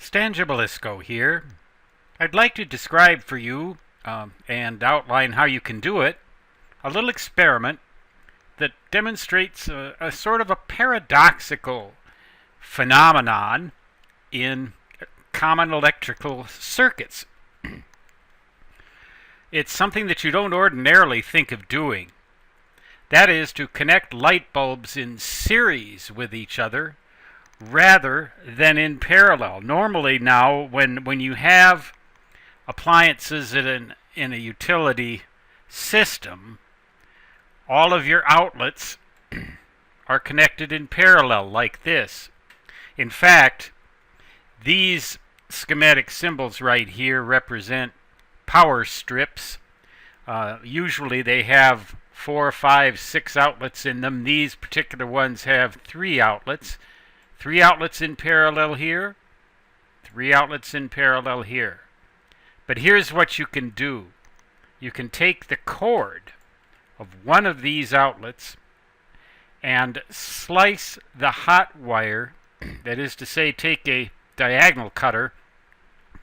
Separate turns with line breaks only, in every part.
Stan Gibilisco here. I'd like to describe for you and outline how you can do it a little experiment that demonstrates a sort of a paradoxical phenomenon in common electrical circuits. It's something that you don't ordinarily think of doing. That is to connect light bulbs in series with each other rather than in parallel. Normally now, when you have appliances in a utility system, all of your outlets are connected in parallel like this. In fact, these schematic symbols right here represent power strips. Usually they have 4, 5, 6 outlets in them. These particular ones have 3 outlets. 3 outlets in parallel here, 3 outlets in parallel here. But here's what you can do. You can take the cord of one of these outlets and slice the hot wire, that is to say, take a diagonal cutter,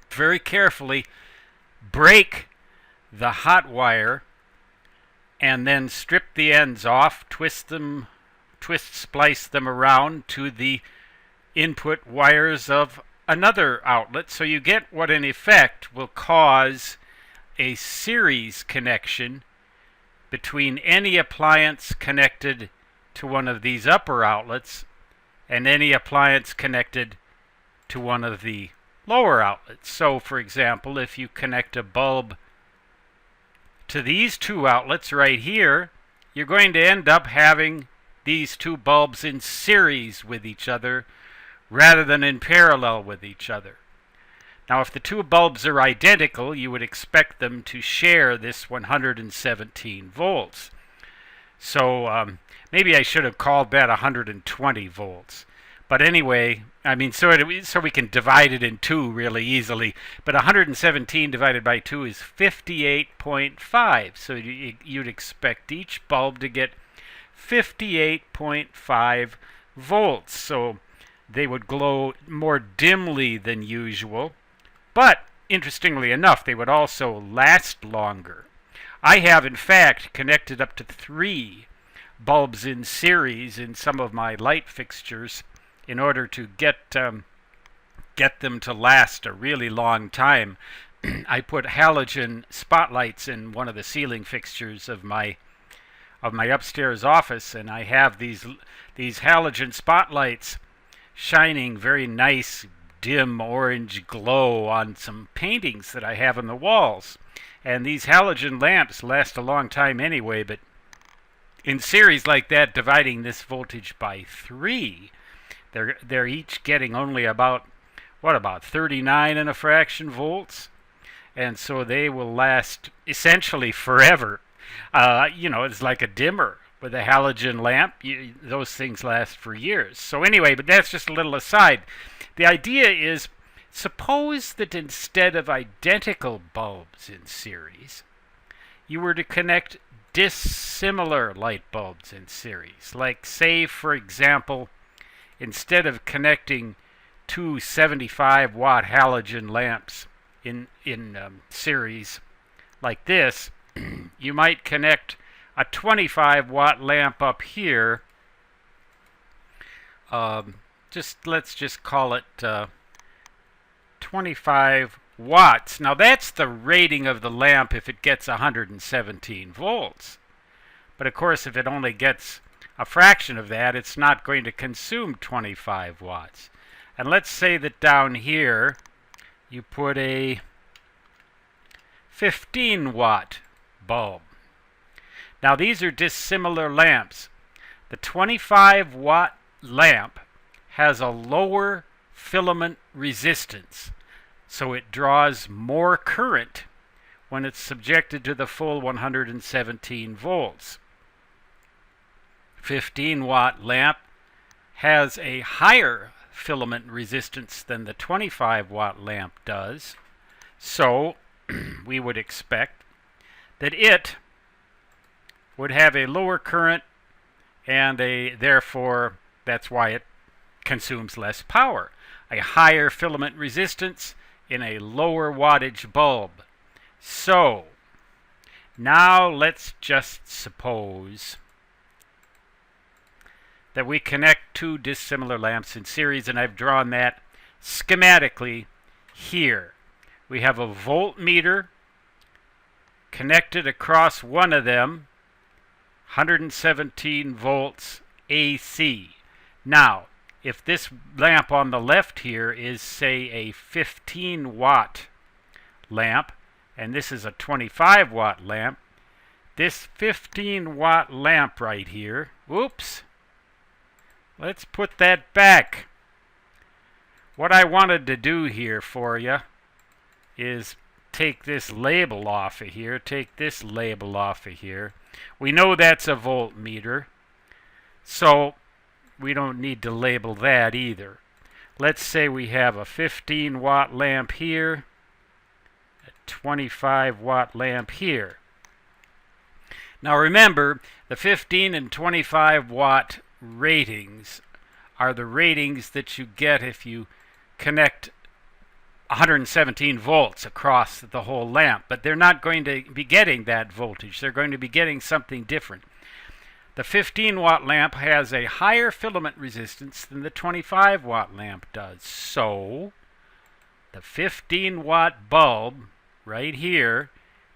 very carefully break the hot wire, and then strip the ends off, splice them around to the input wires of another outlet, so you get what in effect will cause a series connection between any appliance connected to one of these upper outlets and any appliance connected to one of the lower outlets. So for example, if you connect a bulb to these 2 outlets right here, you're going to end up having these 2 bulbs in series with each other rather than in parallel with each other. Now, if the 2 bulbs are identical, you would expect them to share this 117 volts. So maybe I should have called that 120 volts. But anyway, I mean, so we can divide it in 2 really easily. But 117 divided by 2 is 58.5. So you'd expect each bulb to get 58.5 volts. So they would glow more dimly than usual. But interestingly enough, they would also last longer. I have, in fact, connected up to 3 bulbs in series in some of my light fixtures in order to get them to last a really long time. I put halogen spotlights in one of the ceiling fixtures of my upstairs office, and I have these halogen spotlights shining very nice dim orange glow on some paintings that I have on the walls. And these halogen lamps last a long time anyway, but in series like that, dividing this voltage by 3, they're each getting only about 39 and a fraction volts, and so they will last essentially forever. It's like a dimmer with a halogen lamp. Those things last for years. So anyway, but that's just a little aside. The idea is, suppose that instead of identical bulbs in series, you were to connect dissimilar light bulbs in series. Like, say, for example, instead of connecting 2 75-watt halogen lamps in series like this, you might connect a 25-watt lamp up here. Let's just call it 25 watts. Now that's the rating of the lamp if it gets 117 volts. But of course, if it only gets a fraction of that, it's not going to consume 25 watts. And let's say that down here you put a 15-watt bulb. Now these are dissimilar lamps. The 25-watt lamp has a lower filament resistance, so it draws more current when it's subjected to the full 117 volts. 15-watt lamp has a higher filament resistance than the 25-watt lamp does, so we would expect that it would have a lower current, and therefore that's why it consumes less power. A higher filament resistance in a lower wattage bulb. So, now let's just suppose that we connect two dissimilar lamps in series, and I've drawn that schematically here. We have a voltmeter connected across one of them, 117 volts AC. Now, if this lamp on the left here is, say, a 15 watt lamp, and this is a 25 watt lamp, this 15 watt lamp right here, whoops, let's put that back. What I wanted to do here for you is take this label off of here, take this label off of here. We know that's a voltmeter, so we don't need to label that either. Let's say we have a 15 watt lamp here, a 25 watt lamp here. Now remember, the 15 and 25 watt ratings are the ratings that you get if you connect 117 volts across the whole lamp, but they're not going to be getting that voltage. They're going to be getting something different. The 15 watt lamp has a higher filament resistance than the 25 watt lamp does. So the 15 watt bulb right here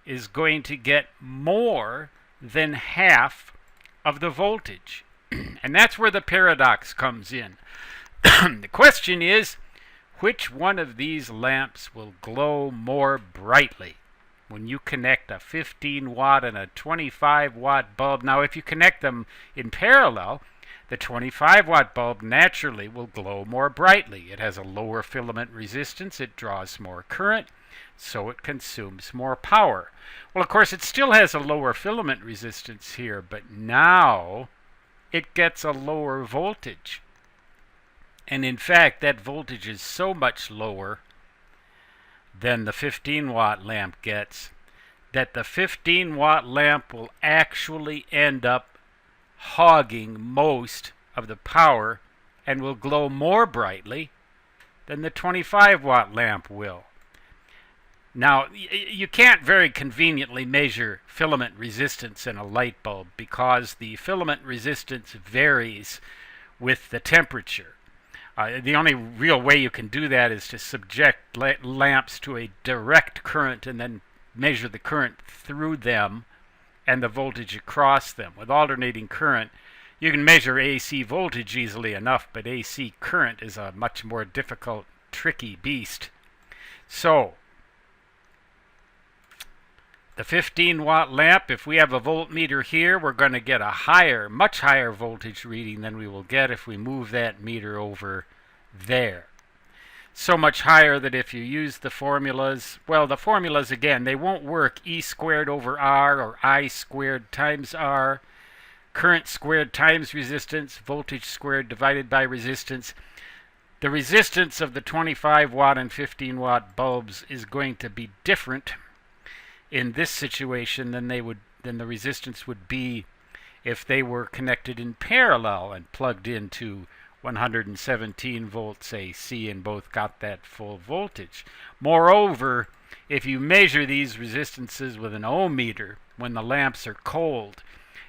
is going to get more than half of the voltage. And that's where the paradox comes in. The question is, which one of these lamps will glow more brightly when you connect a 15 watt and a 25 watt bulb? Now, if you connect them in parallel, the 25 watt bulb naturally will glow more brightly. It has a lower filament resistance, it draws more current, so it consumes more power. Well, of course, it still has a lower filament resistance here, but now it gets a lower voltage. And in fact, that voltage is so much lower than the 15 watt lamp gets that the 15 watt lamp will actually end up hogging most of the power and will glow more brightly than the 25 watt lamp will. Now, you can't very conveniently measure filament resistance in a light bulb because the filament resistance varies with the temperature. The only real way you can do that is to subject lamps to a direct current and then measure the current through them and the voltage across them. With alternating current, you can measure AC voltage easily enough, but AC current is a much more difficult, tricky beast. So, the 15 watt lamp, if we have a voltmeter here, we're going to get a higher, much higher voltage reading than we will get if we move that meter over there. So much higher that if you use the formulas, well, the formulas, again, they won't work. E squared over R or I squared times R, current squared times resistance, voltage squared divided by resistance. The resistance of the 25 watt and 15 watt bulbs is going to be different in this situation than the resistance would be if they were connected in parallel and plugged into 117 volts AC and both got that full voltage. Moreover, if you measure these resistances with an ohm meter when the lamps are cold,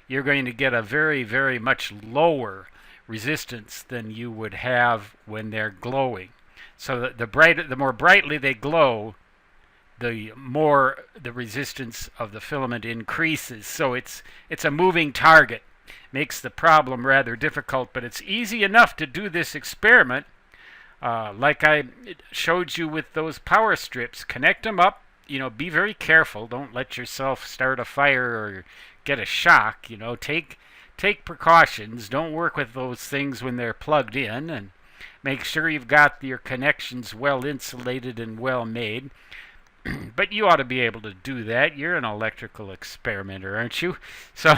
you're going to get a very, very much lower resistance than you would have when they're glowing. So that the more brightly they glow, the more the resistance of the filament increases. So it's a moving target. Makes the problem rather difficult, but it's easy enough to do this experiment. Like I showed you with those power strips. Connect them up. Be very careful. Don't let yourself start a fire or get a shock. Take precautions. Don't work with those things when they're plugged in, and make sure you've got your connections well insulated and well made. But you ought to be able to do that. You're an electrical experimenter, aren't you? So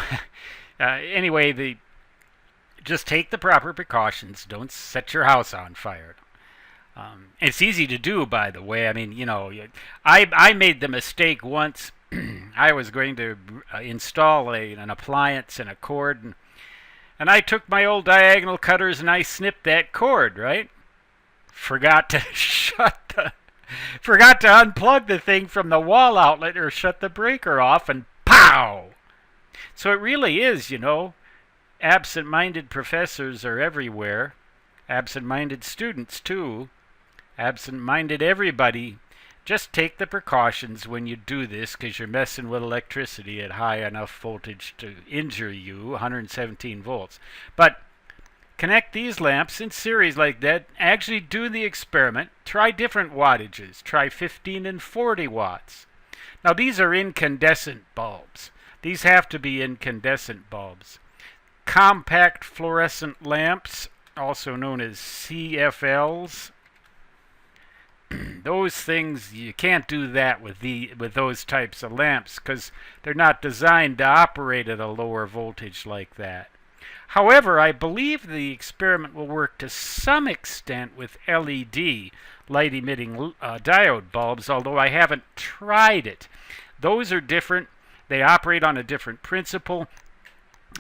anyway, just take the proper precautions. Don't set your house on fire. It's easy to do, by the way. I mean, I made the mistake once. I was going to install an appliance and a cord, and And I took my old diagonal cutters and I snipped that cord, right? Forgot to forgot to unplug the thing from the wall outlet or shut the breaker off, and pow! So it really is, absent-minded professors are everywhere. Absent-minded students, too. Absent-minded everybody. Just take the precautions when you do this, because you're messing with electricity at high enough voltage to injure you, 117 volts. But connect these lamps in series like that. Actually do the experiment. Try different wattages. Try 15 and 40 watts. Now these are incandescent bulbs. These have to be incandescent bulbs. Compact fluorescent lamps, also known as CFLs. Those things, you can't do that with those types of lamps because they're not designed to operate at a lower voltage like that. However, I believe the experiment will work to some extent with LED, light-emitting diode bulbs, although I haven't tried it. Those are different. They operate on a different principle.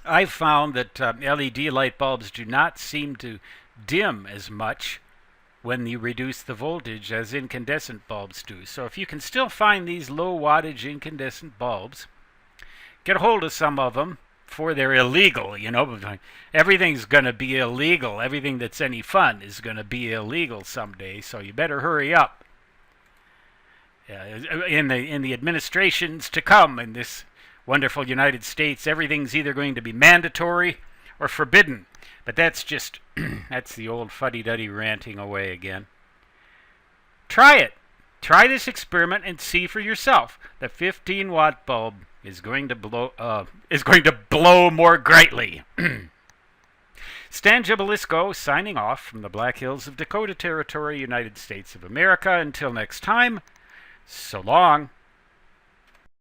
I've found that LED light bulbs do not seem to dim as much when you reduce the voltage as incandescent bulbs do. So if you can still find these low wattage incandescent bulbs, get a hold of some of them before they're illegal. Everything's going to be illegal. Everything that's any fun is going to be illegal someday, so you better hurry up. In the administrations to come in this wonderful United States, everything's either going to be mandatory or forbidden. But that's just, that's the old fuddy-duddy ranting away again. Try it. Try this experiment and see for yourself. The 15-watt bulb is going to blow more brightly. Stan Gibilisco signing off from the Black Hills of Dakota Territory, United States of America. Until next time, so long.